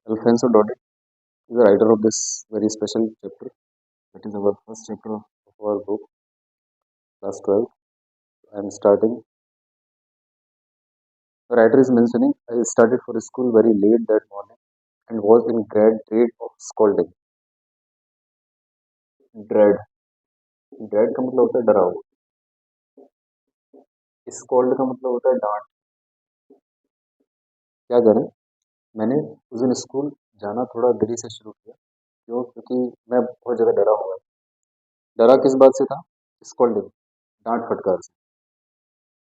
Alfonso Daudet is the writer of this very special chapter. That is our first chapter of our book, class 12. I am starting. The writer is mentioning, I started for school very late that morning and was in great dread of scolding. Dread. Dread का मतलब होता है डरा हुआ. Scold का मतलब होता है डांट. क्या करें? मैंने उस दिन स्कूल जाना थोड़ा देरी से शुरू किया. क्यों? क्योंकि मैं बहुत ज़्यादा डरा हुआ था. डरा किस बात से था? स्कोल्डिंग, डांट फटकार से.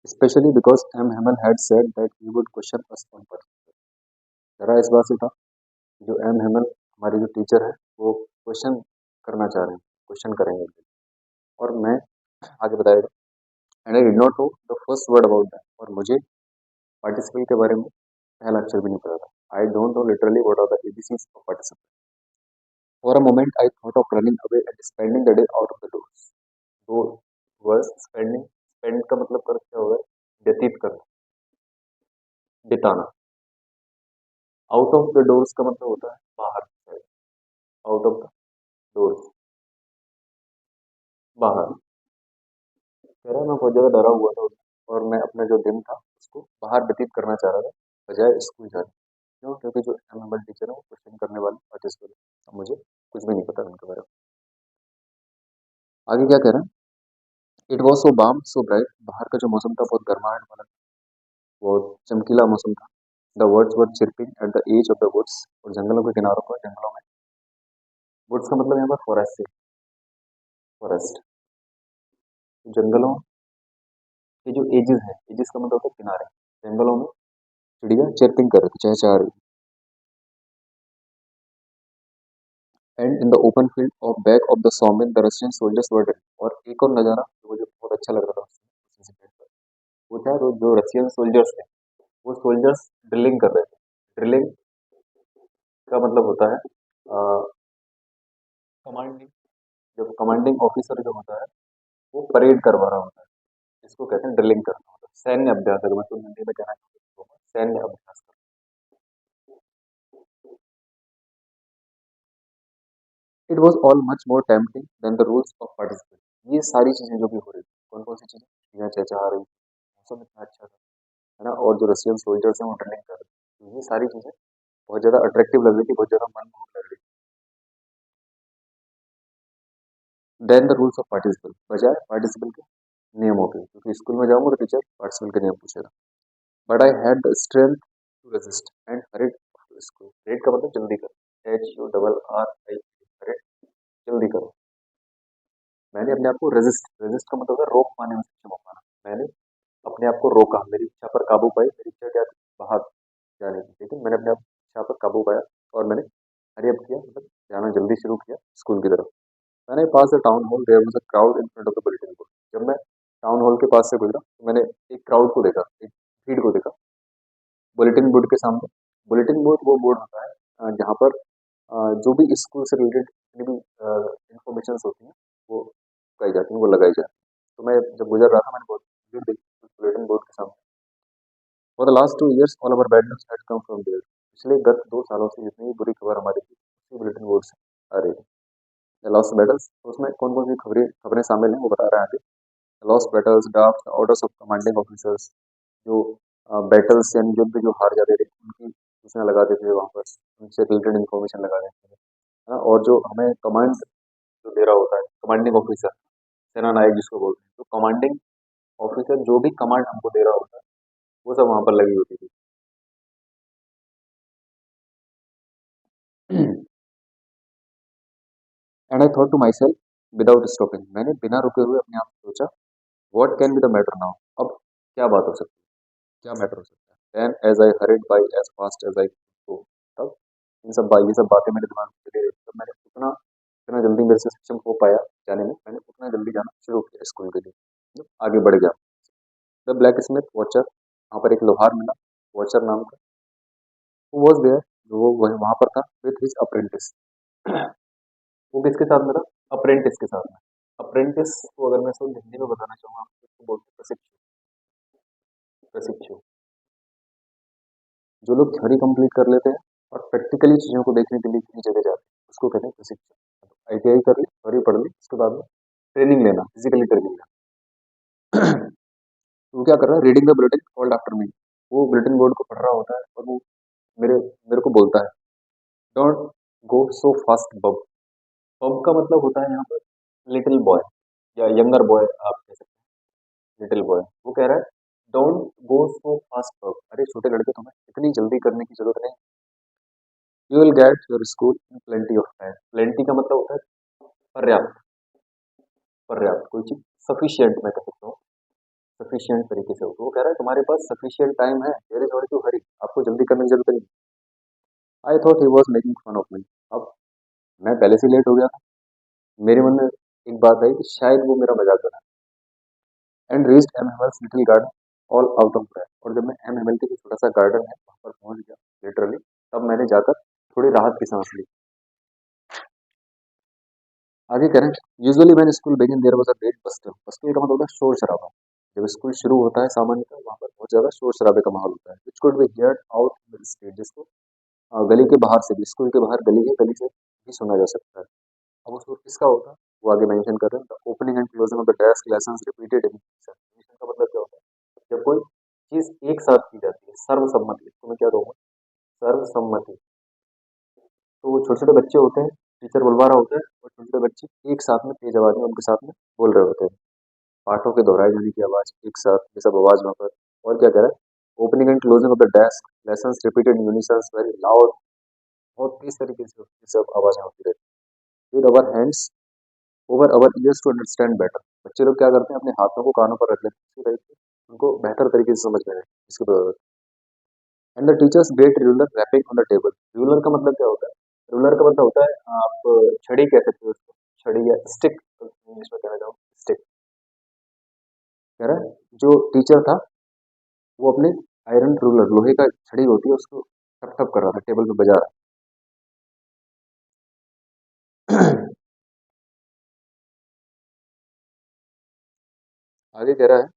Especially because M. Hamel had said that he would question us on particular. डरा इस बात से था कि जो एम हेमल हमारे जो टीचर है वो क्वेश्चन करना चाह रहे हैं, क्वेश्चन करेंगे. और मैं आगे बताएगा. And I did not know the first word about that. और मुझे पार्टिसिपल के बारे में पहला अक्षर भी नहीं पता था. I don't know literally what are the ABCs of participle. For a moment I thought of running away and spending the day out of the doors. दो वर्ड्स. स्पेंडिंग, स्पेंड का मतलब कर क्या होगा? व्यतीत करना, बिताना. आउट ऑफ द डोर्स का मतलब होता है बाहर से. आउट ऑफ द डोर्स, बाहर. कह रहा है मैं बहुत ज़्यादा डरा हुआ था और मैं अपना जो दिन था उसको बाहर व्यतीत करना चाह रहा था बजाय स्कूल जाने. क्यों? क्योंकि जो एम टीचर है वो क्वेश्चन करने वाले पार्टिसिपल. अब मुझे कुछ भी नहीं पता उनके बारे में. आगे क्या कह रहे हैं? It was so warm so bright. बाहर का जो मौसम था बहुत गर्माहट वाला था, बहुत चमकीला मौसम था. The birds were chirping at the edge of the woods. और जंगलों के किनारों पर, जंगलों में. वुड्स का मतलब यहाँ पर फॉरेस्ट से. फॉरेस्ट, जंगलों के जो एजेस हैं, एजेस का मतलब होता है किनारे. जंगलों में चिड़िया चिरपिंग कर रही थी, चहचहा रही. And in the open field of back of the sawmill the Russian soldiers were drilling. और एक और नज़ारा जो मुझे बहुत अच्छा लग रहा था उस इंसिडेंट पर, वो था जो रशियन सोल्जर्स थे वो सोल्जर्स ड्रिलिंग कर रहे थे. ड्रिलिंग का मतलब होता है कमांडिंग. जब कमांडिंग ऑफिसर जो होता है वो परेड करवा रहा होता है, इसको कहते हैं ड्रिलिंग करना. होता है सैन्य अभ्यास. अगर मैं तो हिंदी में कहना चाहूँ तो सैन्य अभ्यास करना. It was all much more tempting than the rules of participate. ये सारी चीजें जो भी हो रही थी, कौन कौन सी चीजें? यहाँ चहचहा रही, मौसम इतना अच्छा था, है ना, और जो रशियन सोल्जर्स हैं वो ड्रिलिंग कर रहे थे. तो ये सारी चीजें बहुत ज्यादा अट्रैक्टिव लग रही थी, बहुत ज्यादा मनमोहक लग रही थी. Than the rules of participle, बजाय पार्टिसिपल के नियमों के. क्योंकि स्कूल में जाऊंगा तो टीचर पार्टिसिपल के नियम पूछेगा. But I had the strength to resist and hurried to school. Hurried का मतलब जल्दी करो. HURRI, हरिड, जल्दी करो. मैंने अपने आप को रेजिस्ट, रेजिस्ट का मतलब है रोक पाने में सक्षम हो पाना. मैंने अपने आप को रोका, मेरी इच्छा पर काबू पाई. मेरी इच्छा क्या थी? बाहर जाने की. लेकिन मैंने अपने आप इच्छा पर काबू पाया और मैंने हरी अप किया, मतलब जाना जल्दी शुरू किया स्कूल की तरफ. मैंने pass the town hall there was a crowd in front of the bulletin board. जब मैं टाउन हॉल के पास से गुजरा तो मैंने एक क्राउड को देखा, एक भीड़ को देखा बुलेटिन बोर्ड के सामने. बुलेटिन बोर्ड वो बोर्ड होता है जहाँ पर जो भी स्कूल से रिलेटेड जितनी भी इंफॉर्मेशन होती हैं वो लगाई जाती हैं, वो लगाई जाती हैं. तो मैं जब गुजर रहा था मैंने बहुत भीड़ देखी बुलेटिन बोर्ड के सामने. For the last 2 years all over bad news had come from there. पिछले गत 2 सालों से जितनी भी बुरी खबर हमारी थी उसी बुलेटिन बोर्ड से आ रही थी. द लॉस्ट बैटल्स, तो उसमें कौन कौन सी खबरें खबरें शामिल हैं वो बता रहे हैं. Lost battles, draft, orders of commanding officers. जो बैटल्स यानी युद्ध जो हार जाते थे उनकी सूचना लगाते थे वहाँ पर, उनसे रिलेटेड इन्फॉर्मेशन लगा देते थे, है ना. और जो हमें कमांड जो दे रहा होता है, कमांडिंग ऑफिसर, सेना नायक जिसको बोलते हैं, तो कमांडिंग ऑफिसर जो भी कमांड हमको दे रहा होता है वो सब वहाँ पर लगी होती थी. And I thought to myself without stopping. मैंने बिना रुके हुए अपने आप से सोचा what can be the matter now. अब क्या बात हो सकती है, क्या मैटर हो सकता है. Then as I hurried by as fast as I go. तब ये सब बातें मेरे दिमाग में चली रही थी. तब मैंने उतना जितना जल्दी मेरे से सक्षम हो पाया जाने में, मैंने उतना जल्दी जाना शुरू किया स्कूल के लिए. आगे बढ़ गया. द ब्लैक स्मिथ वॉचर, वहाँ पर एक लोहार मिला, वॉचर नाम का. वो वॉज देयर, जो वो वहाँ पर था विथ हिज अप्रेंटिस. वो किसके साथ मिला? अप्रेंटिस के साथ में. अप्रेंटिस को अगर मैं सब हिंदी में बताना चाहूँगा आपको तो बोलते हैं प्रशिक्षु. प्रशिक्षु. जो लोग थ्योरी कंप्लीट कर लेते हैं और प्रैक्टिकली चीज़ों को देखने के लिए किसी जगह जाते हैं, उसको कहते हैं प्रशिक्षण। आईटीआई कर ली और ये पढ़ ली, उसके बाद में ट्रेनिंग लेना, फिजिकली ट्रेनिंग लेना। तो वो क्या कर रहा है, reading the bulletin called after me. वो बुलेटिन बोर्ड को पढ़ रहा होता है और वो मेरे मेरे को बोलता है, डोंट गो सो फास्ट बब। बब का मतलब होता है यहाँ पर लिटिल बॉय या यंगर बॉय, आप कह सकते हैं लिटिल बॉय। वो कह रहा है डोंट गो सो फास्ट बब, अरे छोटे लड़के तुम्हें इतनी जल्दी करने की जरूरत नहीं। You will get your school in plenty of time. Plenty का मतलब होता है पर्याप्त। पर्याप्त कोई चीज सफिशियंट मैं कह सकता हूँ, सफिशियंट तरीके से हो। तो वो कह रहा है तुम्हारे पास सफिशियंट टाइम है, देयर इज टू हरी, आपको जल्दी करने की जरूरत नहीं। I thought he was making fun of me. अब मैं पहले से लेट हो गया था, मेरे मन में एक बात आई कि शायद वो मेरा मजाक बना। And reached M Hamel's little garden all out of breath. और जब मैं एम हेमल के जो छोटा सा गार्डन है वहां पर पहुंच गया लिटरली, तब मैंने जाकर थोड़ी राहत की सांस ली। आगे करें, usually when school begin there was a great bustle. Bustle का मतलब होता है शोर शराबा। जब स्कूल शुरू होता है सामान्यतः वहां पर बहुत ज्यादा शोर शराबे का माहौल होता है, which could be heard out in the street, जिसको गली के बाहर से भी, स्कूल के बाहर गली है, गली से भी सुना जा सकता है। अब वो शोर किसका होता है, वो आगे मेंशन कर रहे हैं, the opening and closing of the desk lessons repeated in session. का मतलब क्या होता है, जब कोई चीज एक साथ की जाती है सर्वसम्मति, इसको मैं क्या कहूँगा, सर्वसम्मति। तो वो छोटे छोटे बच्चे होते हैं, टीचर बुलवा रहा होता है और छोटे छोटे बच्चे एक साथ में तेज आवाज में उनके साथ में बोल रहे होते हैं, पाठों के दोहराए जाने की आवाज एक साथ, ये सब आवाज वहाँ पर। और क्या कह रहा है, opening and closing of the desk lessons repeated in unisons very loud. बहुत तेज तरीके से ये सब आवाजें होती रहती है। With our hands over our ears to understand better. बच्चे लोग क्या करते हैं, अपने हाथों को कानों पर रख लेते हैं, इसकी वजह से उनको बेहतर तरीके से समझ में आए इसकी बदौलत। And the teachers great ruler rapping on the table. Ruler का मतलब क्या होता है, रूलर का मतलब होता है, आप छड़ी कह सकते हो उसको, छड़ी या स्टिक इंग्लिश में कहना चाहूँ, स्टिक। कह रहा है जो टीचर था वो अपने आयरन रूलर, लोहे का छड़ी होती है, उसको ठप ठप कर रहा था, टेबल पे बजा रहा। आगे कह रहा है,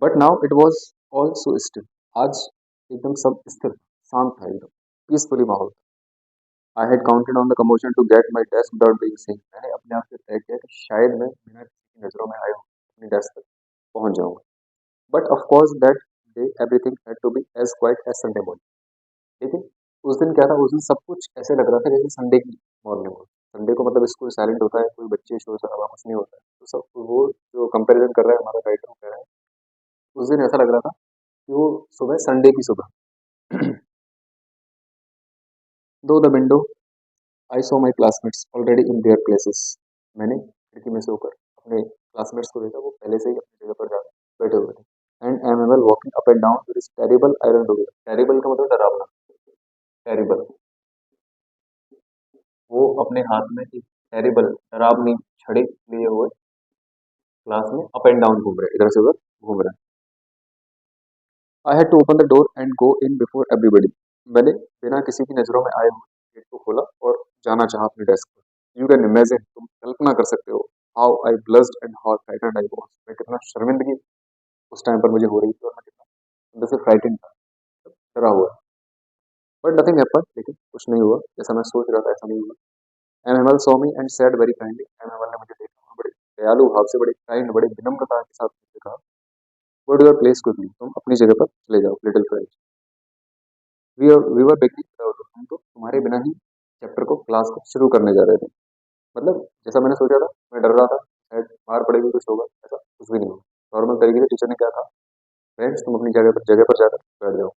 but now it was all so still. आज एकदम सब स्थिर, शांत था, एकदम पीसफुली माहौल। I had counted on the commotion to get my desk without being seen. मैंने अपने आप से तय किया कि शायद मैं बिना किसी की नजरों में आए हूँ अपनी डेस्क तक पहुंच जाऊंगा। But of course that day everything had to be as quiet as Sunday morning. लेकिन उस दिन क्या था, उस दिन सब कुछ ऐसे लग रहा था जैसे संडे की मॉर्निंग हो। संडे को मतलब स्कूल साइलेंट होता है, कोई बच्चे शोर शराबा कुछ नहीं होता है, तो सब वो जो कंपैरिजन कर रहा है हमारा राइटर, कह रहा है उस दिन ऐसा लग रहा था कि वो सुबह संडे की सुबह। दो the window I saw my classmates already in their places. मैंने खिड़की में से होकर अपने क्लासमेट्स को देखा, वो पहले से ही अपनी जगह पर जाकर बैठे हुए थे। And I am walking up and down with terrible iron ruler. Terrible का मतलब डरावना, टेरिबल। वो अपने हाथ में एक टेरिबल डरावनी छड़ी लिए हुए क्लास में अप एंड डाउन घूम रहे, इधर से उधर घूम रहे। I had to open the door and go in before everybody. मैंने बिना किसी की नजरों में आए हुए गेट को खोला और जाना चाहा अपने डेस्क पर। यू कैन इमेजिन, तुम कल्पना कर सकते हो, how I blessed and how frightened I was. मैं कितना शर्मिंदगी उस टाइम पर मुझे हो रही थी और मैं कितना अंदर से फ्राइटेंड था, डरा हुआ। बट नथिंग हैपेंड, लेकिन कुछ नहीं हुआ जैसा मैं सोच रहा था, ऐसा नहीं हुआ। M Hamel saw me and said very kindly. M Hamel ने मुझे देखा और बड़े दयालु भाव से, बड़े काइंड, बड़े विनम्रता के साथ मुझसे कहा, go to your place quickly, तुम अपनी जगह पर चले जाओ little friend. We were beginning without you. हम तो तुम्हारे बिना ही चैप्टर को, क्लास को शुरू करने जा रहे थे। मतलब जैसा मैंने सोचा था, मैं डर रहा था शायद मार पड़ेगी कुछ होगा, ऐसा कुछ भी नहीं हुआ। नॉर्मल तरीके से टीचर ने क्या कहा, फ्रेंड्स तुम अपनी जगह पर जाकर बैठ जाओ।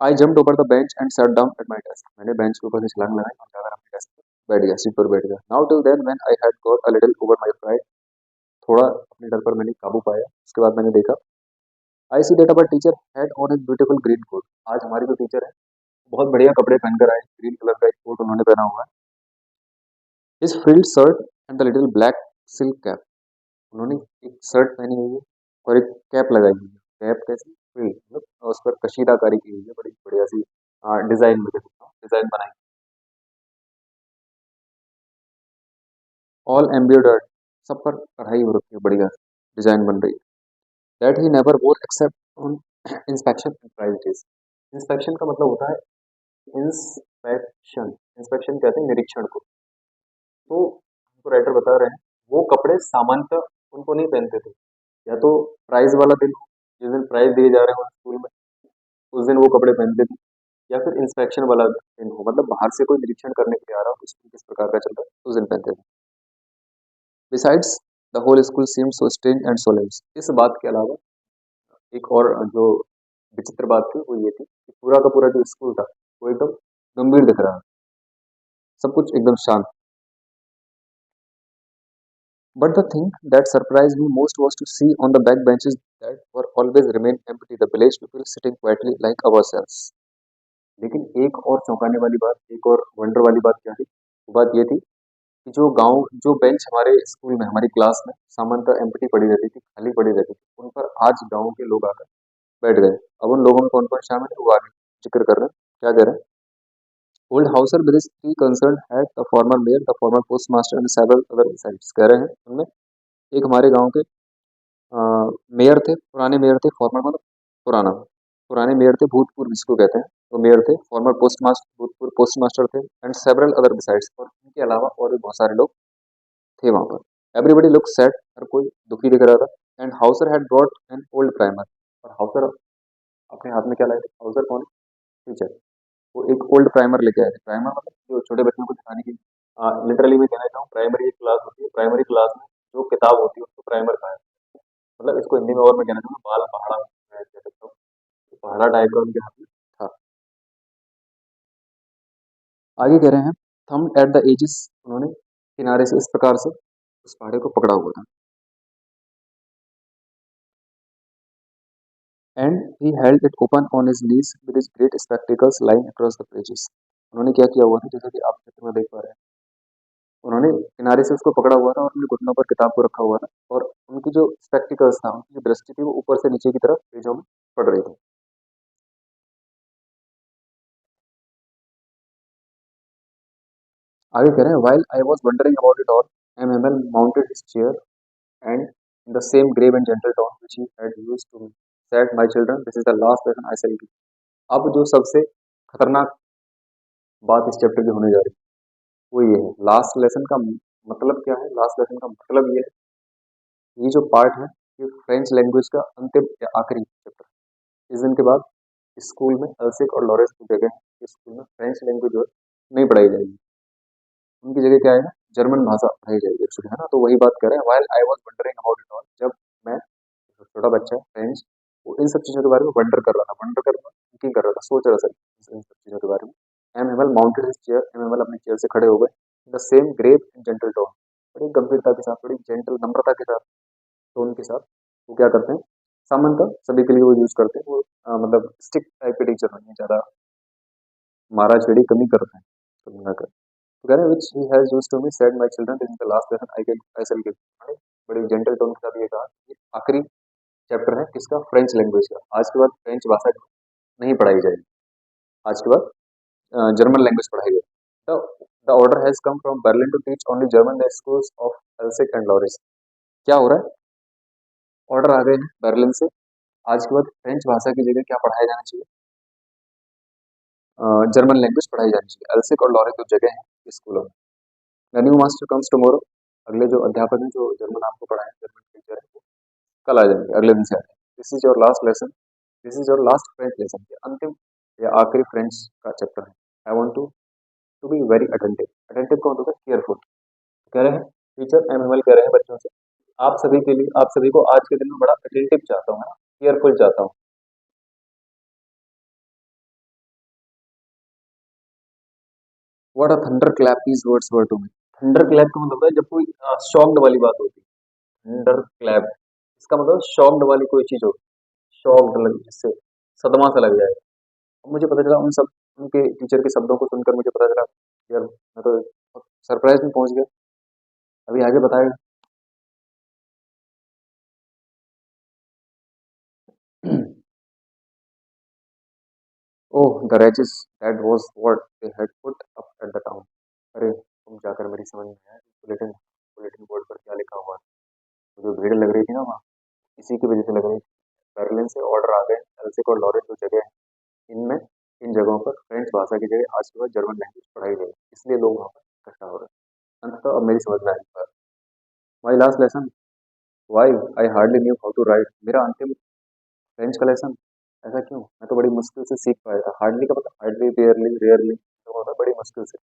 आई jumped over the bench and sat down at my desk. मैंने बेंच के ऊपर से छलांग लगाई और जाकर अपने डेस्क पर बैठ गया, सीट पर बैठ गया। Now till then when I had got a little over my pride. थोड़ा अपने डर पर मैंने काबू पाया, उसके बाद मैंने देखा, I see that our teacher had on a beautiful green coat. आज हमारी जो टीचर है बहुत बढ़िया कपड़े पहनकर आए, ग्रीन कलर का एक कोट उन्होंने पहना हुआ है। His frilled shirt and the little black silk cap. उन्होंने एक शर्ट पहनी हुई है और एक कैप लगाई हुई है। कैप कैसी, फ्रिल मतलब उस पर कशीदाकारी की हुई है, बड़ी बढ़िया सी डिजाइन में, डिजाइन बनाई, ऑल एम्ब्रॉयडर्ड, सब पर कढ़ाई हो रखी है, बढ़िया डिजाइन बन रही है। That he never wore except on inspection and prize days. Inspection का मतलब होता है इंस्पेक्शन। इंस्पेक्शन कहते हैं निरीक्षण को। तो हमको राइटर बता रहे हैं वो कपड़े सामान्यतः उनको नहीं पहनते थे, या तो प्राइज वाला दिन हो, जिस दिन प्राइज दिए जा रहे हो स्कूल में, उस दिन वो कपड़े पहनते थे, या फिर इंस्पेक्शन वाला दिन हो, मतलब बाहर से कोई निरीक्षण करने के लिए आ रहा हो कि स्कूल किस प्रकार का चल रहा है, उस दिन पहनते थे। Besides the whole school seemed so strange and solemns. इस बात के अलावा एक और जो विचित्र बात थी वो ये थी कि पूरा का पूरा जो स्कूल था वो एकदम गंभीर दिख रहा है, सब कुछ एकदम शांत। But the thing that surprised me most was to see on the back benches that were always remain empty the village people sitting quietly like ourselves. लेकिन एक और चौंकाने वाली बात, एक और वंडर वाली बात क्या थी? वो बात ये थी कि जो बेंच हमारे स्कूल में, हमारी क्लास में सामान्यतः एम्प्टी पड़ी रहती थी, खाली पड़ी रहती थी, उन पर आज गांव के लोग आकर बैठ गए। अब उन लोगों में कौन कौन शामिल है वो आगे जिक्र कर रहे हैं। क्या कह रहे हैं? Old Hauser with his three concerned had the former mayor, the former postmaster and several other sites। कह रहे हैं उनमें एक हमारे गांव के मेयर थे, पुराने मेयर थे, फॉर्मर मतलब पुराना, पुराने मेयर थे, भूतपूर्व जिसको कहते हैं, तो मेयर थे, फॉर्मर पोस्ट मास्टर, भूतपूर्व पोस्ट मास्टर थे, एंड सेवरल अदर बिसाइड्स, और इनके अलावा और भी बहुत सारे लोग थे वहां पर। एवरीबडी लुक सैड, हर कोई दुखी दिख रहा था। And Hauser had brought an old primer, और हाउसर अपने हाथ में क्या लाए थे? हाउसर कौन है? टीचर। वो एक ओल्ड प्राइमर लेके आए थे। प्राइमर मतलब जो छोटे बच्चों को दिखाने की, लिटरली मैं कहना चाहूँ प्राइमरी एक क्लास होती है, प्राइमरी क्लास में जो किताब होती है उसको प्राइमर कहा है। मतलब इसको हिंदी में और मैं कहना चाहूँगा बाल पहाड़ा मैं कह सकता हूँ, तो पहाड़ा टाइप का उनके हाथ में था। आगे कह रहे हैं थम एट द एजिस, उन्होंने किनारे से इस प्रकार से उस पहाड़े को पकड़ा हुआ था। And he held it open on his knees with his great spectacles lying across the pages. उन्होंने क्या किया हुआ था, जैसे कि आप चित्र में देख पा रहे हैं, उन्होंने किनारे से उसको पकड़ा हुआ था और अपने घुटनों पर किताब को रखा हुआ था, और उनकी जो स्पेक्टिकल्स था, उनकी जो दृष्टि थी वो ऊपर से नीचे की तरफ पेजों में पड़ रही थी। आगे कह रहे हैं while I was wondering about it all, MML mounted his chair and in the same grave and gentle tone which he had used to me said, my children, this is the last lesson I shall give। अब जो सबसे खतरनाक बात इस chapter की होने जा रही है वो ये है, लास्ट लेसन का मतलब क्या है? लास्ट लेसन का मतलब ये है, ये जो पार्ट है ये फ्रेंच लैंग्वेज का अंतिम या आखिरी चैप्टर है। इस दिन के बाद स्कूल में अल्सिक और लॉरेंस की जगह है, स्कूल में फ्रेंच लैंग्वेज जो है नहीं पढ़ाई जाएगी, उनकी जगह क्या आएगा? जर्मन भाषा पढ़ाई जाएगी एक्चुअली, है ना। तो वही बात कर रहे हैं while I was wondering about it all, जब मैं, जो छोटा बच्चा है फ्रेंच, वो इन सब चीज़ों के बारे में वंडर कर रहा था, वंडर कर रहा था, थिंकिंग कर रहा था, सोच रहा था इन सब चीज़ों के बारे में। M Hamel mounted his chair, M Hamel अपने चेयर से खड़े हो गए, the same grave and gentle tone, बड़ी गंभीरता के साथ, बड़ी जेंटल नम्रता के साथ, टोन के साथ वो क्या करते हैं, सामान्यतः सभी के लिए वो यूज करते हैं, वो मतलब स्टिक टाइप के टीचर नहीं है, ज़्यादा मारा छेड़ी कमी करते हैं, तो ना कर। तो कह रहे हैं which he has used to me said, my children, this is the last lesson I shall give। मैंने बड़ी जेंटल टोन के साथ ये कहा, ये आखिरी चैप्टर है किसका? फ्रेंच लैंग्वेज का। आज के बाद फ्रेंच भाषा नहीं पढ़ाई जाएगी, आज के बाद जर्मन लैंग्वेज पढ़ाई जाएगी। The order has come from Berlin to teach only German the schools of Alsace and Lorraine. क्या हो रहा है? ऑर्डर आ गए हैं बर्लिन से, आज के बाद फ्रेंच भाषा की जगह क्या पढ़ाया जाना चाहिए? जर्मन लैंग्वेज पढ़ाई जानी चाहिए। एल्सिक और लॉरिस जो जगह है स्कूलों में। The new master comes tomorrow, अगले जो अध्यापक हैं जो जर्मन आपको पढ़ाएं, जर्मन टीचर है, वो कल आ जाएंगे, अगले दिन से आ जाएंगे। This is your last lesson, this is your last French lesson, ये अंतिम या आखिरी फ्रेंच का चैप्टर है। I want to be very attentive. Attentive का मतलब केयरफुल। कह रहे हैं टीचर एमएमएल कह रहे हैं बच्चों से, आप सभी के लिए, आप सभी को आज के दिन में बड़ा अटेंटिव चाहता हूँ, केयरफुल चाहता हूँ। What a thunderclap these words were to me. Thunderclap का मतलब है जब कोई शॉक्ड वाली बात होती है, थंडर क्लैप, इसका मतलब शॉक्ड वाली कोई चीज होती है, शॉक्ड लग, जिससे सदमा सा लग जाएगा। अब मुझे पता चला उन सब, उनके टीचर के शब्दों को सुनकर मुझे पता चला यार मैं तो सरप्राइज में पहुंच गया। अभी आगे बताएगा। ओह the wretches, that was what they had put up at the town। अरे तुम जाकर मेरी समझ में आया बुलेटिन, बुलेटिन बोर्ड पर क्या लिखा हुआ था। जो भीड़ लग रही थी ना वहाँ, इसी की वजह से लग रही थी। बर्लिन से ऑर्डर आ गए, एल्सिक और लॉरेंस जो जगह है इनमें इन जगहों पर फ्रेंच भाषा की जगह आज के बाद जर्मन लैंग्वेज पढ़ाई जाएगी, इसलिए लोग वहाँ पर इकट्ठा हो रहे हैं। अंततः अब मेरी समझ में आई बात। My last lesson, why I hardly knew how to write. मेरा अंतिम फ्रेंच का लेसन, ऐसा क्यों? मैं तो बड़ी मुश्किल से सीख पाया था। हार्डली का मतलब हार्डली, बेयरली, रेयरली, तो होता है बड़ी मुश्किल से।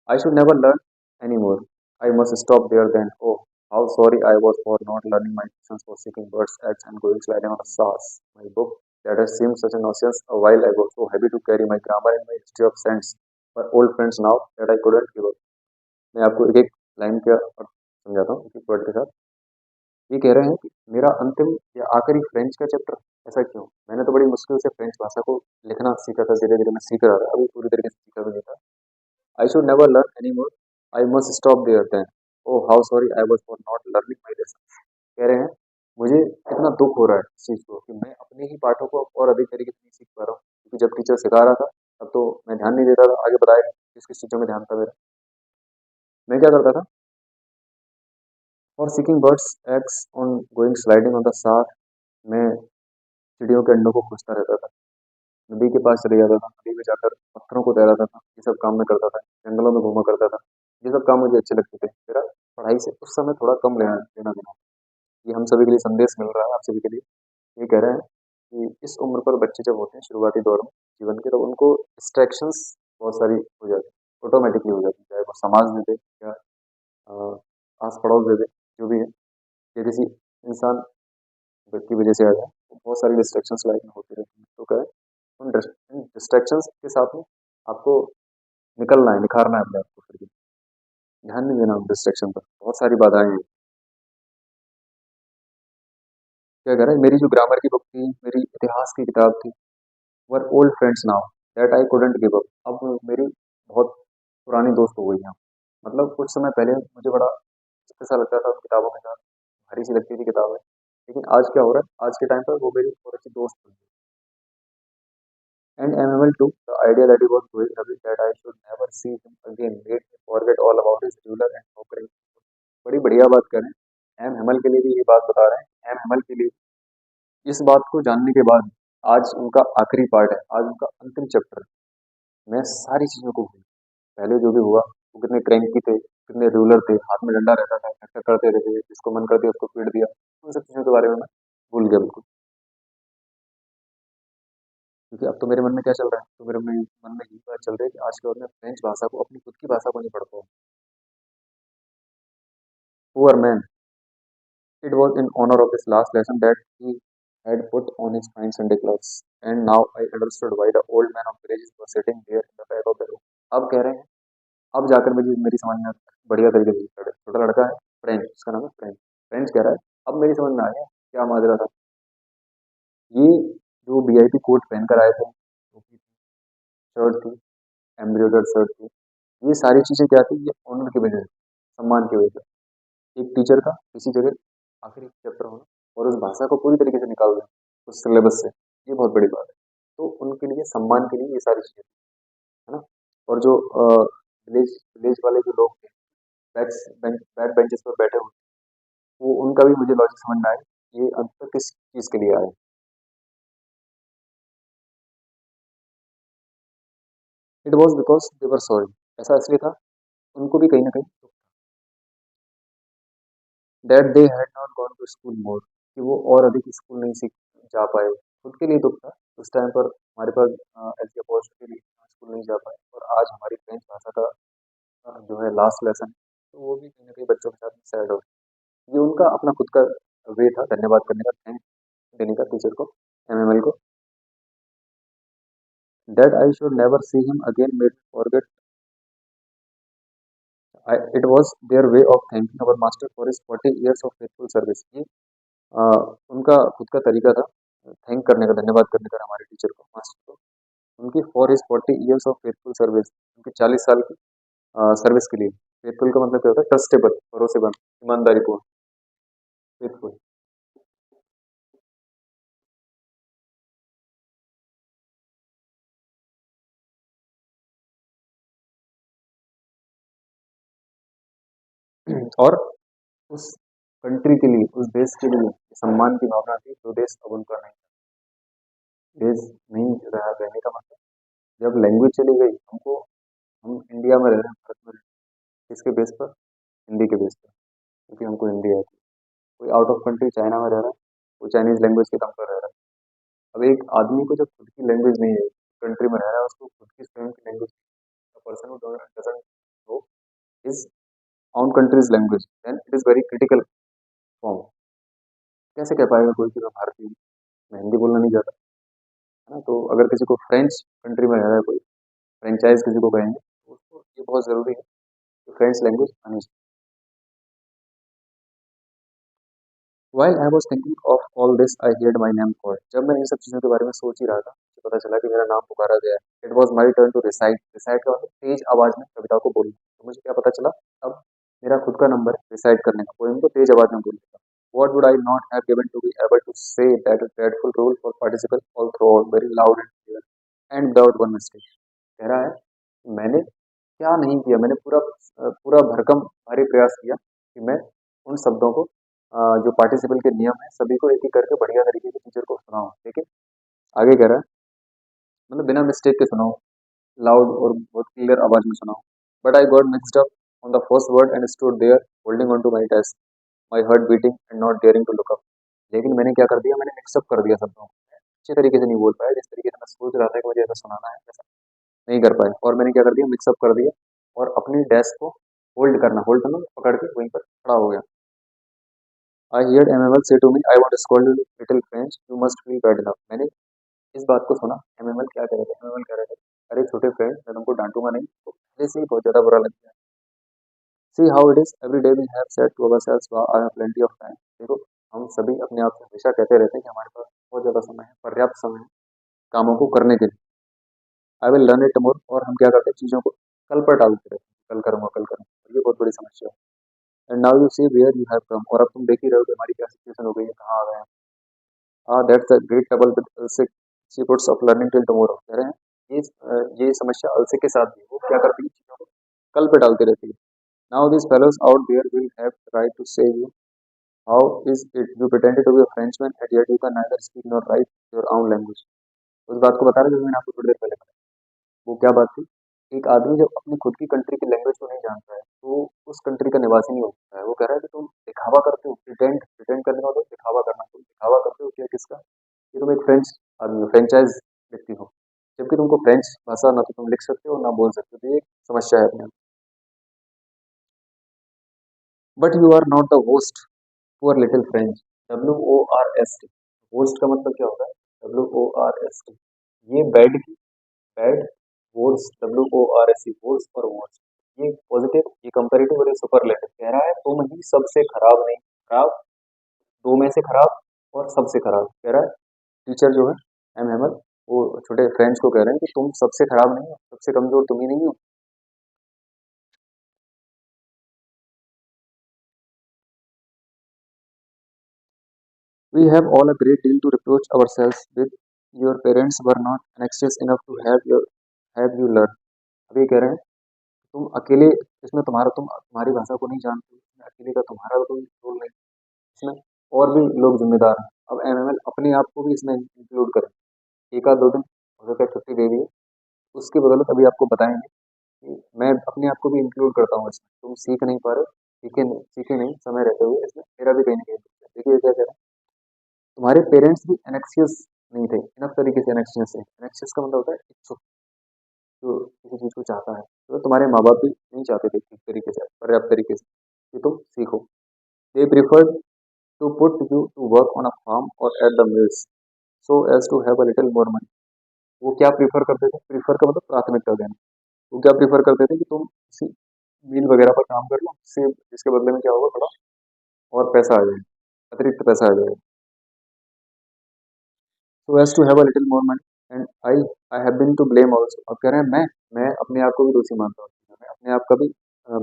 I should never learn anymore. I must stop there then. Oh, how sorry I was for not learning my lessons for seeking birds, eggs, and going sliding on the stars. My book that has seemed such a nonsense a while ago, so heavy to carry my grammar and my history of sense for old friends now that I couldn't give up. मैं आपको एक एक line का अर्थ समझाता हूँ, एक एक word के साथ। ये कह रहे हैं कि मेरा अंतिम या आखिरी फ्रेंच का चैप्टर, ऐसा क्यों? मैंने तो बड़ी मुश्किल से फ्रेंच भाषा को लिखना सीखा था, धीरे धीरे मैं सीख रहा था, अभी पूरी तरीके से सीखा भी नहीं था। I should never learn anymore. I must stop there then. Oh, how sorry I was for not learning my lesson. कह रहे हैं मुझे कितना दुख हो रहा है इस चीज़ को कि मैं अपने ही पाठों को और अधिक तरीके से नहीं सीख पा रहा हूँ, क्योंकि जब टीचर सिखा रहा था तब तो मैं ध्यान नहीं देता था, आगे बताएगा किस किस चीज़ों में ध्यान था मेरा। मैं क्या करता था? और seeking birds eggs on going sliding on the साथ, मैं चिड़ियों के अंडों को खोजता रहता था, नदी के पास चले जाता था, नदी में जाकर पत्थरों को तैराता था, ये सब काम मैं करता था, जंगलों में घूमा करता था। ये सब काम मुझे अच्छे लगते थे। मेरा पढ़ाई से उस समय थोड़ा कम लेना लेना देना। ये हम सभी के लिए संदेश मिल रहा है, आप सभी के लिए। ये कह रहे हैं कि इस उम्र पर बच्चे जब होते हैं शुरुआती दौर में जीवन के, तो उनको डिस्ट्रैक्शंस बहुत सारी हो जाती है, ऑटोमेटिकली हो जाती है, चाहे वो समाज दे दे या अ, आस पड़ोस दे दे, जो भी है, या किसी इंसान की वजह से आ जाए, तो बहुत सारी डिस्ट्रैक्शंस लाइफ में होती रहती हैं। तो कहे उन डिस्ट्रैक्शंस के साथ में आपको निकलना है, निखारना है अपने आप को, फिर भी ध्यान नहीं देना डिस्ट्रैक्शन पर। बहुत सारी बाधाएं हैं। क्या कह रहा है, मेरी जो ग्रामर की बुक थी, मेरी इतिहास की किताब थी, were old friends now that I couldn't give up. अब मेरी बहुत पुरानी दोस्त हो गई हैं। मतलब कुछ समय पहले मुझे बड़ा ऐसा लगता था उन किताबों के साथ, भारी सी लगती थी किताबें, लेकिन आज क्या हो रहा है, आज के टाइम पर वो मेरी बहुत अच्छी दोस्त बन गई। And MML too, the idea that he was going away, that I should never see him again, made me forget all about his ruler and conquering. बड़ी बढ़िया बात करें, एम हेमल के लिए भी ये बात बता रहे हैं। एम हेमल के लिए इस बात को जानने के बाद, आज उनका आखिरी पार्ट है, आज उनका अंतिम चैप्टर है, मैं सारी चीजों को भूल, पहले जो भी हुआ, वो कितने क्रैंकी थे, कितने रूलर थे, हाथ में डंडा रहता था, टक्कर करते रहते थे, जिसको मन कर दिया उसको पीट दिया, उन सब चीजों के बारे में मैं भूल गया बिल्कुल। क्योंकि अब तो मेरे मन में क्या चल रहा है, तो मेरे मन में यही बात चल रही है कि आज के दौर में फ्रेंच भाषा को, अपनी खुद की भाषा को नहीं पढ़ पाऊँ। Poor man, it was in honor of his last lesson that he had put on his fine Sunday clothes. And now I understood why the old man of villages was sitting there in the back of the room. अब कह रहे हैं, अब जाकर मुझे मेरी समझ में आता है, बढ़िया तरीके से छोटा लड़का है, फ्रेंच, उसका नाम है फ्रेंच। फ्रेंच कह रहा है, अब मेरी समझ में आ गया क्या माजरा था। ये जो वीआईपी कोट पहन कर आए थे, टोपी थी, शर्ट थी, एम्ब्रॉयडर्ड शर्ट थी, ये सारी चीजें क्या थी, ये ऑनर की वजह से, सम्मान की वजह से। एक टीचर का किसी जगह आखिरी चैप्टर होना और उस भाषा को पूरी तरीके से निकाल देना उस सिलेबस से, ये बहुत बड़ी बात है। तो उनके लिए, सम्मान के लिए ये सारी चीजें थी, है ना। और जो विलेज विलेज वाले जो लोग थे, बैक बेंचेस पर बैठे हुए, वो उनका भी मुझे लॉजिक समझ में आया, ये अंत तक किस चीज के लिए आए। It was because they were sorry, ऐसा इसलिए था, उनको भी कहीं ना कहीं that they had not gone to school more, कि वो और अधिक स्कूल नहीं सीख जा पाए। खुद के लिए दुख था उस टाइम पर, हमारे पास ऐसी अपॉर्चुनिटी स्कूल नहीं जा पाए, और आज हमारी फ्रेंच भाषा का जो है लास्ट लेसन, तो वो भी कहीं ना कहीं बच्चों के साथ सैड हो। ये उनका अपना खुद का वे था धन्यवाद करने का, थैंक देने का टीचर को, एमएमएल को। That I should never see him again made forget, it was their way of thanking our master for his 40 years of faithful service. ये अ, उनका खुद का तरीका था थैंक करने का, धन्यवाद करने का हमारे टीचर को, मास्टर को, उनकी for his 40 years of faithful service, उनकी 40 साल की सर्विस के लिए। फेथफुल का मतलब क्या होता है? ट्रस्टेबल, भरोसेमंद, ईमानदारीपूर्ण, फेथफुल। और उस कंट्री के लिए, उस देश के लिए सम्मान की भावना थी, जो देश अब उनका नहीं। डेज नहीं रहा रहने का मतलब, जब लैंग्वेज चली गई हमको, हम इंडिया में रह रहे हैं, भारत में रह रहे हैं, किसके बेस पर? हिंदी के बेस पर, क्योंकि हमको हिंदी आती है। कोई आउट ऑफ कंट्री चाइना में रह रहा है, वो चाइनीज लैंग्वेज के दम पर रह रहा है। अब एक आदमी को जब खुद की लैंग्वेज नहीं है, कंट्री में रह रहा है, उसको खुद की स्वयं की language, person who doesn't know his own country's language, then it is very critical form. कैसे कह पाएगा कोई कि मैं भारतीय हूँ, मैं हिंदी बोलना नहीं चाहता, है ना? तो अगर किसी को फ्रेंच कंट्री में रह रहा है कोई, फ्रेंचाइज किसी को कहेंगे, तो उसको ये बहुत ज़रूरी है कि फ्रेंच लैंग्वेज आनी चाहिए। While I was thinking of all this, I heard my name called. जब मैं इन सब चीज़ों के बारे में सोच ही रहा था, मुझे पता चला कि मेरा नाम पुकारा गया है। It was my turn to recite. Recite का मतलब तेज आवाज में कविता को बोलना। तो मुझे क्या पता चला, अब मेरा खुद का नंबर रिसाइट करने का, पोएम को तेज आवाज में बोलने का। What would I not have given to be able to say that dreadful rule for participle all throughout, very loud and clear, and without one mistake. कह रहा है, मैंने क्या नहीं किया, मैंने पूरा भरकम भारी प्रयास किया कि मैं उन शब्दों को, जो पार्टिसिपल के नियम है, सभी को एक एक करके बढ़िया तरीके से टीचर को सुनाऊं। लेकिन आगे कह रहा है, मतलब बिना मिस्टेक के सुनाऊं, लाउड और बहुत क्लियर आवाज में सुनाऊं। But I got mixed up on the first word and stood there holding on to my desk, my heart beating and not daring to look up. लेकिन मैंने क्या कर दिया, मैंने मिक्सअप कर दिया शब्दों को। मैं अच्छे तरीके से नहीं बोल पाया, जिस तरीके से मैं सोच रहा था कि मुझे ऐसा सुनाना है, ऐसा नहीं कर पाया। और मैंने क्या कर दिया, मिक्सअप कर दिया, और अपनी डेस्क को होल्ड करना, पकड़ के वहीं पर खड़ा हो गया। I hear M Hamel say to me, I want to scold you little French, you must feel bad enough. मैंने इस बात को सुना, एमएमएल क्या कह रहे थे, एमएमएल कह रहे थे, अरे छोटे फ्रेंड, मैं तुमको डांटूंगा नहीं, तो पहले से ही बहुत ज्यादा बुरा लग गया। See how it is every day we have said to ourselves, I have plenty of time. देखो, हम सभी अपने आप से हमेशा कहते रहते हैं कि हमारे पास बहुत ज्यादा समय है, पर्याप्त समय है कामों को करने के लिए। I will learn it tomorrow, और हम क्या करते हैं, चीजों को कल पर टालते रहते हैं, कल करूंगा, कल करूंगा, और ये बहुत बड़ी समस्या है। And now you see where you have come, और अब तुम देख ही रहे हो कि हमारी क्या सिचुएशन हो गई है, कहाँ आ गए हैं। That's a great trouble with sick secrets of learning till tomorrow. कह रहे हैं ये समस्या अलसे के साथ भी, वो क्या करती है, चीजों को कल पे डालती रहती है। Now this fellows out there will have tried to say you, how is it you pretended to be a Frenchman and yet you can neither speak nor write your own language. उस बात को बता रहे जो मैंने आपको थोड़ी देर पहले बताया। वो क्या बात थी, एक आदमी जब अपनी खुद की कंट्री की लैंग्वेज को नहीं जानता है, तो उस कंट्री का निवासी नहीं हो सकता है। वो कह रहा है कि तुम दिखावा करते हो, प्रिटेंड करने का मतलब दिखावा करना, तुम दिखावा करते हो क्या, किसका, कि तुम एक फ्रेंच आदमी हो, फ्रेंचाइज व्यक्ति हो, जबकि तुमको फ्रेंच भाषा ना तो तुम लिख सकते हो ना बोल सकते हो। तो ये एक समस्या है अपने। But you are not the host, poor little French. WORST, host का मतलब क्या होता है, WORST, ये बैड, वोर्स, WORST, वोर्स और वोर्स, ये पॉजिटिव, ये कंपैरेटिव और ये सुपरलेटिव। कह रहा है तुम ही सबसे खराब नहीं, खराब, दो में से खराब और सबसे खराब। कह रहा है टीचर जो है, एम हेमल, वो छोटे फ्रेंड्स को कह रहे हैं कि तुम सबसे खराब नहीं हो, सबसे कमजोर तुम ही नहीं हो। We have all a great deal to reproach ourselves with. Your parents were not anxious enough to have you learn. अभी कह रहे हैं तुम अकेले, इसमें तुम्हारी भाषा को नहीं जानते, इसमें अकेले का तुम्हारा कोई रोल नहीं, इसमें और भी लोग जिम्मेदार हैं। अब एमएमएल अपने आप को भी इसमें इंक्लूड करें। एक आध दो दिन हो सकता है छुट्टी दे दी, उसकी बदौलत अभी आपको बताएंगे कि मैं अपने आप को भी इंक्लूड करता हूँ इसमें। तुम सीख नहीं पा रहे हो, सीखे नहीं समय रहते हुए, इसमें मेरा भी कहीं ना कहीं दोष है। देखिए क्या कह रहा है, तुम्हारे पेरेंट्स भी एनेक्सियस नहीं थे, इनफ तरीके से एनेक्सियस है। एनेक्सियस का मतलब होता है इच्छुक, जो किसी चीज को चाहता है। तो तुम्हारे माँ बाप भी नहीं चाहते थे ठीक तरीके से, पर्याप्त तरीके से कि तुम सीखो। They preferred to put you to work on a farm और at the mills so as to have a little more money. वो क्या प्रीफर करते थे, प्रीफर का मतलब प्राथमिकता देना। वो क्या प्रीफर करते थे कि तुम किसी मिल वगैरह पर काम कर लो, इससे इसके बदले में क्या होगा, थोड़ा और पैसा आ जाएगा, अतिरिक्त पैसा आ जाएगा। So as to have a little more money and I have been to blame also. अब कह रहे हैं मैं अपने आप को भी दोषी मानता हूँ, मैं अपने आप का भी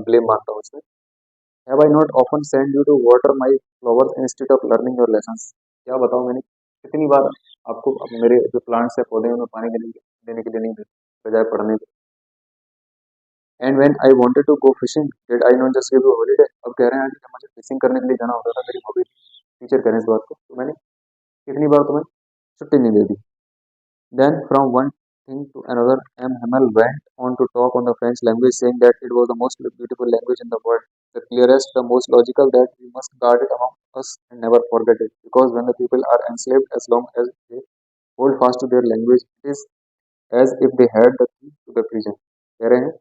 ब्लेम मानता हूँ इसमें। Have I not often send you to water my flowers instead of learning your lessons. क्या बताऊँ, मैंने कितनी बार आपको मेरे जो प्लांट्स है, पौधे हैं, उन्हें पानी देने के लिए नहीं देता, बजाय पढ़ने के। And when I wanted to go fishing did I not just give you holiday. अब कह रहे हैं कि जब मुझे फिशिंग करने के लिए जाना होता था, मेरी हॉबी, टीचर कह रहे हैं इस बात को, तो मैंने कितनी बार तुम्हें छुट्टी नहीं दे दी। Then, from one thing to another, M. Hamel went on to talk on the French language, saying that it was the most beautiful language in the world, the clearest, the most logical, that we must guard it among us and never forget it. Because when the people are enslaved, as long as they hold fast to their language, it is as if they had the key to the prison. कह रहे हैं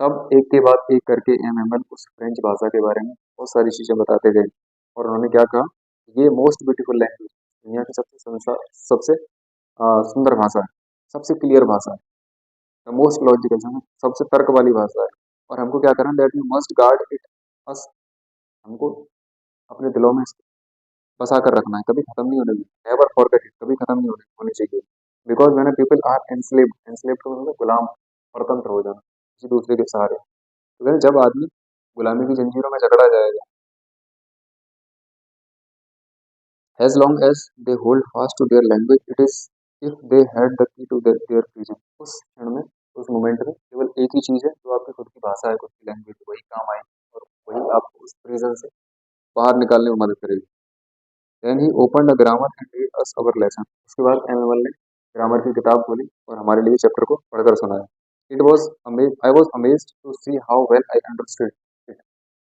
तब एक के बाद एक करके M M L उस फ्रेंच भाषा के बारे में बहुत सारी चीजें बताते गए और उन्होंने क्या कहा ये मोस्ट ब्यूटीफुल लैंग्वेज दुनिया की सबसे सुंदर भाषा है, सबसे क्लियर भाषा है, द मोस्ट लॉजिकल, सबसे तर्क वाली भाषा है। और हमको क्या करना है that you must guard it us, हमको अपने दिलों में इसको बसा कर रखना है, कभी खत्म नहीं होने देना, नेवर फॉरगेट इट, कभी खत्म नहीं होने चाहिए। Because when people are enslaved, enslaved का मतलब गुलाम, परतंत्र हो जाना किसी दूसरे के सहारे। तो फिर जब आदमी गुलामी की जंजीरों में जकड़ा जाएगा, as long as they hold fast to their language, it is if they had the key to their prison। उस क्षण में, उस मोमेंट में केवल एक ही चीज है जो आपकी खुद की भाषा है, खुद की लैंग्वेज, वही काम आएगी और वही आपको उस प्रिजन से बाहर निकालने में मदद करेगी। Then he open the grammar and read us our lesson. उसके बाद एमएमएल ने ग्रामर की किताब खोली और हमारे लिए चैप्टर को पढ़कर सुनाया। It was amaze I was amazed to see how well I understood it.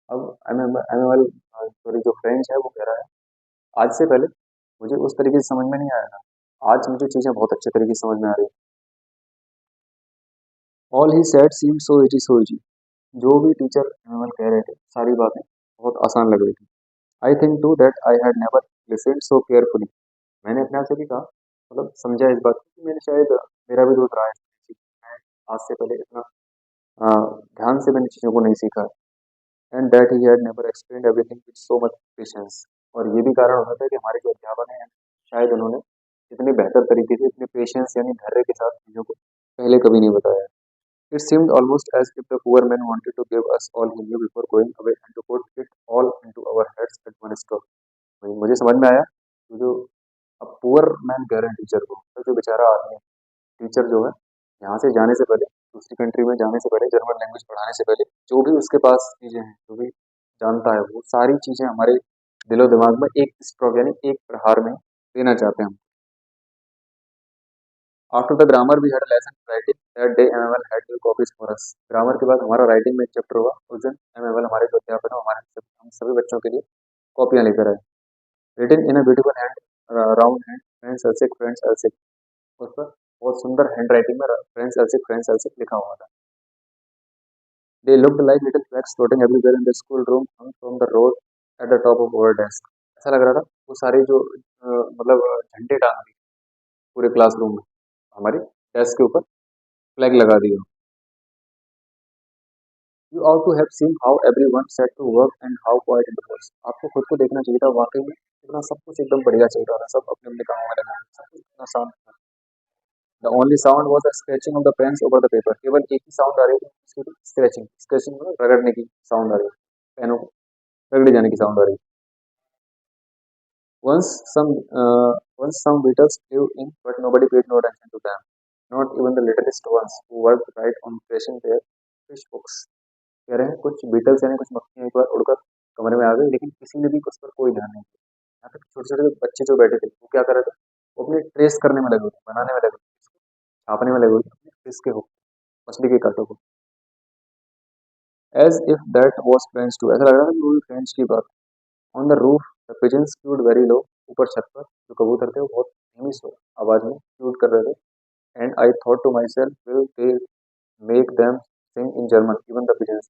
अब एमएमएल सॉरी जो फ्रेंच है वो कह रहा है आज से पहले मुझे उस तरीके से समझ में नहीं आया था, आज मुझे चीजें बहुत अच्छे तरीके से समझ में आ रही है। All he said seemed so easy so easy. जो भी टीचर एमएमएल कह रहे थे सारी बातें बहुत आसान लग रही थी। I think too that I had never listened so carefully. मैंने अपने आप से भी कहा, मतलब समझा इस बात को कि मैंने शायद, मेरा भी दोस्त रहा है, मैं आज से पहले इतना ध्यान से मैंने चीज़ों को नहीं सीखा। And that he had never explained everything with so much patience. और ये भी कारण हो सकता है कि हमारे जो अध्यापक हैं शायद उन्होंने इतने बेहतर तरीके से, इतने पेशेंस यानी धैर्य के साथ चीज़ों को पहले कभी नहीं बताया। It seemed almost as if the poor man wanted to give us all he knew before going away and to put it all into our heads at one stroke। वही मुझे समझ में आया कि जो अब पुअर मैन कह रहे हैं टीचर को, तो जो बेचारा आदमी है, टीचर जो है यहाँ से जाने से पहले, दूसरी कंट्री में जाने से पहले, जर्मन लैंग्वेज पढ़ाने से पहले जो भी उसके पास चीजें हैं, जो भी जानता है, वो सारी चीजें हमारे दिलो दिमाग में एक स्ट्रोक यानी एक प्रहार में देना चाहते हैं हम। After the grammar we had a lesson writing that day M Hamel had new copies for us. Grammar के बाद हमारा राइटिंग में एक चैप्टर हुआ। उस दिन एमएमएल हमारे जो अध्यापक है हम सभी बच्चों के लिए कॉपियां लेकर आए। Written in a beautiful hand, round hand, France Alsace, France Alsace. उस पर बहुत सुंदर हैंड राइटिंग में फ्रेंड्स एल्सिक लिखा हुआ था। They looked like little flags floating everywhere in the schoolroom hung from the rod at the top of our desk. ऐसा लग रहा था वो सारे जो मतलब झंडे टांग दिए पूरे क्लासरूम में, हमारी डेस्क के ऊपर फ्लैग लगा दिया। You ought to have seen how everyone set to work and how quiet it was। आपको खुद को देखना चाहिए था, वाकई में इतना सब कुछ एकदम बढ़िया चल रहा था, सब अपने अपने कामों में लगा थे, सब कुछ इतना शांत था। The only sound was the scratching of the pens over the paper. केवल एक ही साउंड आ रही थी, उसकी स्क्रैचिंग, स्क्रैचिंग मतलब रगड़ने की साउंड आ रही थी, पेनों को रगड़े जाने की साउंड आ रही थी। Once some once some beetles flew in, but nobody paid no attention to them, not even the littlest ones who worked right on pressing their fish hooks। कह रहे हैं कुछ बीटल्स यानी कुछ मक्खियां एक बार उड़कर कमरे में आ गई, लेकिन किसी ने भी उस पर कोई ध्यान नहीं दिया। यहाँ तक छोटे छोटे बच्चे जो बैठे थे वो क्या कर रहे थे, वो अपने ट्रेस करने में लगे हुए थे, बनाने में लगे हुए थे, छापने में लगे हुए थे अपने फिश के हुक, मछली के कांटों को। As if that was French too, ऐसा लग रहा था कि वो भी फ्रेंच की बात। On the roof the pigeons fluted very low. ऊपर छत पर जो कबूतर थे वो बहुत धीमी स्वर आवाज में फ्लूट कर रहे थे। And I thought to myself will they make them sing in German even the pigeons.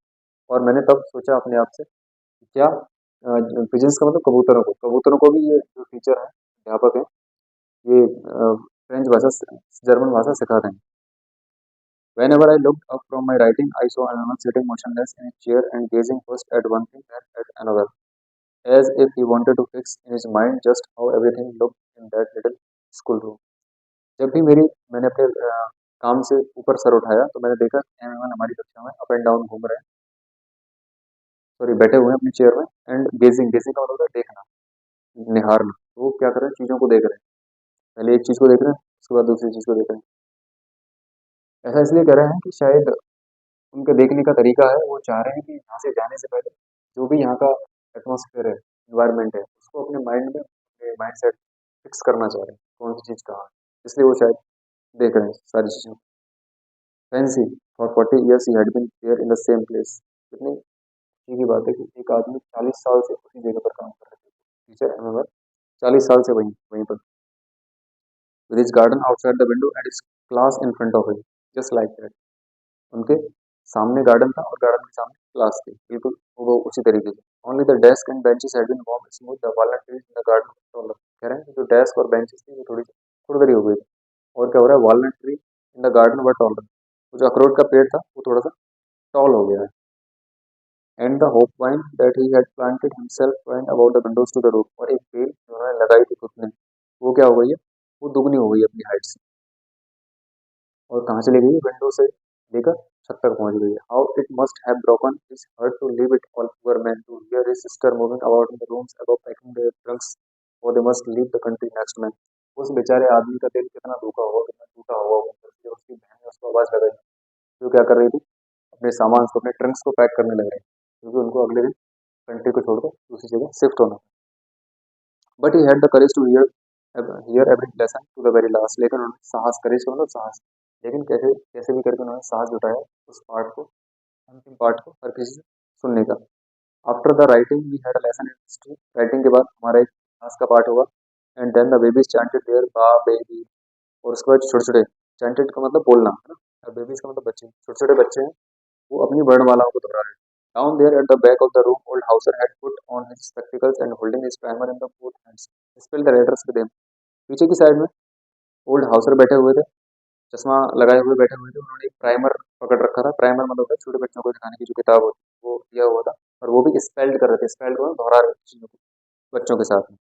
और मैंने तब सोचा अपने आप से कि क्या पिजन्स का मतलब कबूतरों को भी ये जो टीचर है, अध्यापक है, ये फ्रेंच भाषा, जर्मन भाषा सिखा रहे हैं। Whenever I looked up from my writing, I saw an man sitting motionless in a chair and gazing first at one thing, then at another, as if he wanted to fix in his mind just how everything looked in that little school room। जब भी मैंने अपने काम से ऊपर sir उठाया तो मैंने देखा एमएमएन हमारी कक्षा में अप एंड डाउन घूम रहे हैं, सॉरी बैठे हुए हैं अपनी चेयर में। एंड गेजिंग, गेजिंग का मतलब होता है देखना, निहारना। तो वो क्या कर रहे हैं, चीजों को देख रहे हैं, पहले एक चीज को देख रहे हैं, उसके बाद दूसरी चीज को देख रहे हैं। ऐसा इसलिए कर रहे हैं कि शायद उनके देखने का तरीका है, वो चाह रहे हैं कि यहाँ से जाने से पहले जो भी यहाँ का एटमोसफेयर है, इन्वायरमेंट है, उसको अपने माइंड में, अपने माइंड सेट फिक्स करना चाह रहे हैं, कौन सी चीज़ कहाँ है। इसलिए वो शायद देख रहे हैं सारी चीज़ें। Fancy for 40 years he had been there in the same place. कितनी खुशी की बात है कि एक आदमी 40 साल से उसी जगह पर काम कर रहे थे, टीचर एम 40 साल से वहीं वहीं पर, with his garden outside the window and his class in front of him, just like that. उनके सामने गार्डन था और गार्डन के सामने क्लास थी, बिल्कुल वो उसी तरीके से। Only the desk and benches had been warm smooth, the walnut trees in the garden were taller। कह रहे हैं कि जो डेस्क और बेंचेस थी वो थोड़ी सी खुरदरी हो गई थी। और क्या हो रहा है, walnut tree in the garden were taller, वो जो अखरोट का पेड़ था वो थोड़ा सा टॉल हो गया है। And the hope vine that he had planted himself went about the windows to the roof, और एक बेल जो उन्होंने लगाई थी खुद ने, वो क्या हो गई है, वो दुगनी हो गई है अपनी हाइट से। और कहाँ चली गई, विंडो से लेकर छत तक पहुंच गई है। How it must have broken his heart to leave it all poor man to hear his sister moving about in the rooms above packing their trunks for they must leave the country next man. उस बेचारे आदमी का दिल कितना धोखा हुआ, कितना टूटा हुआ होगा, इसलिए उसकी बहन ने उसको आवाज लगाई। जो क्या कर रही थी, अपने सामान को, अपने ट्रंक्स को पैक करने लग रही थी, क्योंकि उनको अगले दिन कंट्री को छोड़कर दूसरी जगह शिफ्ट होना। But he had the courage to hear every lesson to the very last. लेकिन उन्होंने साहस, करेज का मतलब साहस, लेकिन कैसे कैसे भी करके उन्होंने साहस जुटाया उस पार्ट को, अंतिम पार्ट को हर किसी से सुनने का। After the writing we had a lesson in history. Writing के बाद हमारा एक इतिहास का पाठ होगा। And then the babies chanted their ba baby. और उसके बाद छोटे छोटे, चांटेड का मतलब बोलना है ना, बेबीज का मतलब बच्चे, छोटे छोटे बच्चे हैं, वो अपनी वर्णमालाओं को दोहरा रहे हैं। Down there at the back of the room, old Hauser had put on his spectacles and holding his primer in the both hands, spelled the letters with him। पीछे की साइड में ओल्ड हाउसर बैठे हुए थे, चश्मा लगाए हुए बैठे हुए थे, उन्होंने एक प्राइमर पकड़ रखा था। प्राइमर मतलब होता है छोटे बच्चों को दिखाने की जो किताब होती है, वो दिया हुआ था। और वो भी स्पेल्ड कर रहे थे, स्पेल्ड को दोहरा रहे थे चीजों को बच्चों के साथ में।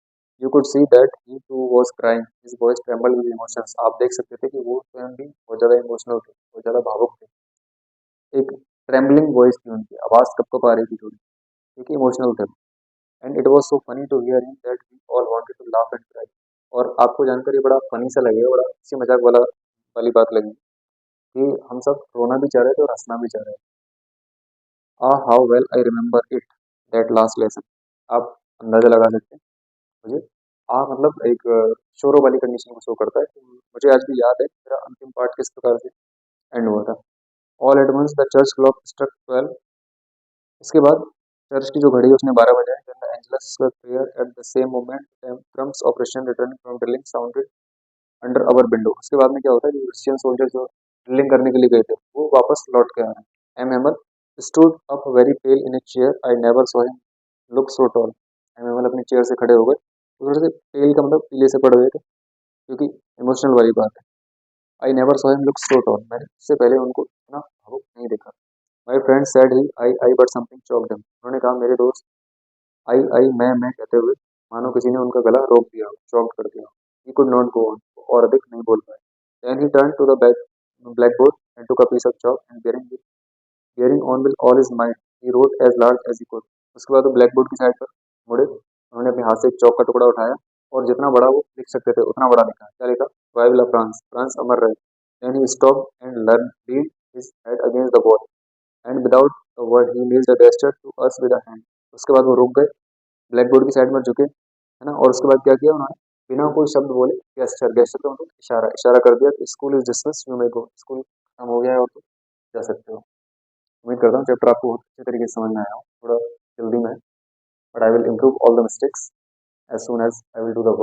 You could see that he too was crying, his voice trembled with emotions. आप देख सकते थे कि वो स्वयं भी बहुत ज्यादा इमोशनल थे, बहुत ज्यादा भावुक थे। एक ट्रेम्बलिंग वॉइस थी उनकी, आवाज कप आ रही थी थोड़ी, क्योंकि इमोशनल थे। And it was so funny to hear him that we all wanted to laugh and cry. और आपको जानकर ये बड़ा फनी सा लगेगा, बड़ा हंसी मजाक वाला वाली बात लगी कि हम सब रोना भी चाह रहे थे और हंसना भी चाह रहे थे। Ah how well I remember it, that last lesson. आप अंदाजा लगा सकते हैं मुझे, आ मतलब एक शोरों वाली कंडीशन को शो करता है कि मुझे आज भी याद है कि मेरा अंतिम पार्ट किस प्रकार से एंड हुआ था। All at once the church clock struck 12। इसके बाद चर्च की जो घड़ी है उसने 12 बजाए। Then the Angelus were prayer at the same moment drums operation returning from drilling sounded under our window. उसके बाद में क्या होता है, जो क्रिश्चियन सोल्जर जो ड्रिलिंग करने के लिए गए थे वो वापस लौट के आ रहे हैं। M Hamel stood up very pale in a chair, I never saw him look so tall. M Hamel अपनी चेयर से खड़े हो गए, थोड़े से पेल का मतलब पीले से पड़ गए थे, क्योंकि इमोशनल वाली बात है। आई never saw him look so toll, मैंने इससे पहले उनको इतना भावुक नहीं देखा। My friend said he I but something choked him. उन्होंने कहा मेरे दोस्त, आई मैं कहते हुए मानो किसी ने उनका गला रोक दिया, चौक कर दिया। He could not go on, और अधिक नहीं बोल पाए। Then he turn to the blackboard and took a piece of chalk and bearing on with all his might he wrote as large as he could. उसके बाद वो black board की side पर मुड़े, उन्होंने अपने हाथ से एक चौक का टुकड़ा उठाया और जितना बड़ा वो लिख सकते थे उतना बड़ा लिखा। क्या लिखा, वाइव ला फ्रांस, फ्रांस अमर रहे। Then he stop and learn lead his head against the wall and without a word he kneeled the gesture to us with a hand. उसके बाद वो रुक गए, ब्लैक बोर्ड की साइड में झुके, है ना, और उसके बाद क्या किया उन्होंने, बिना कोई शब्द बोले गेस्चर, गेस्चर का मतलब इशारा, इशारा कर दिया कि school is dismissed, you may go. School खत्म हो गया है और तुम जा सकते हो। उम्मीद करता हूँ चैप्टर आपको बहुत अच्छे तरीके से समझ में आया हो, थोड़ा जल्दी में, but I will improve all the mistakes as soon as I will do the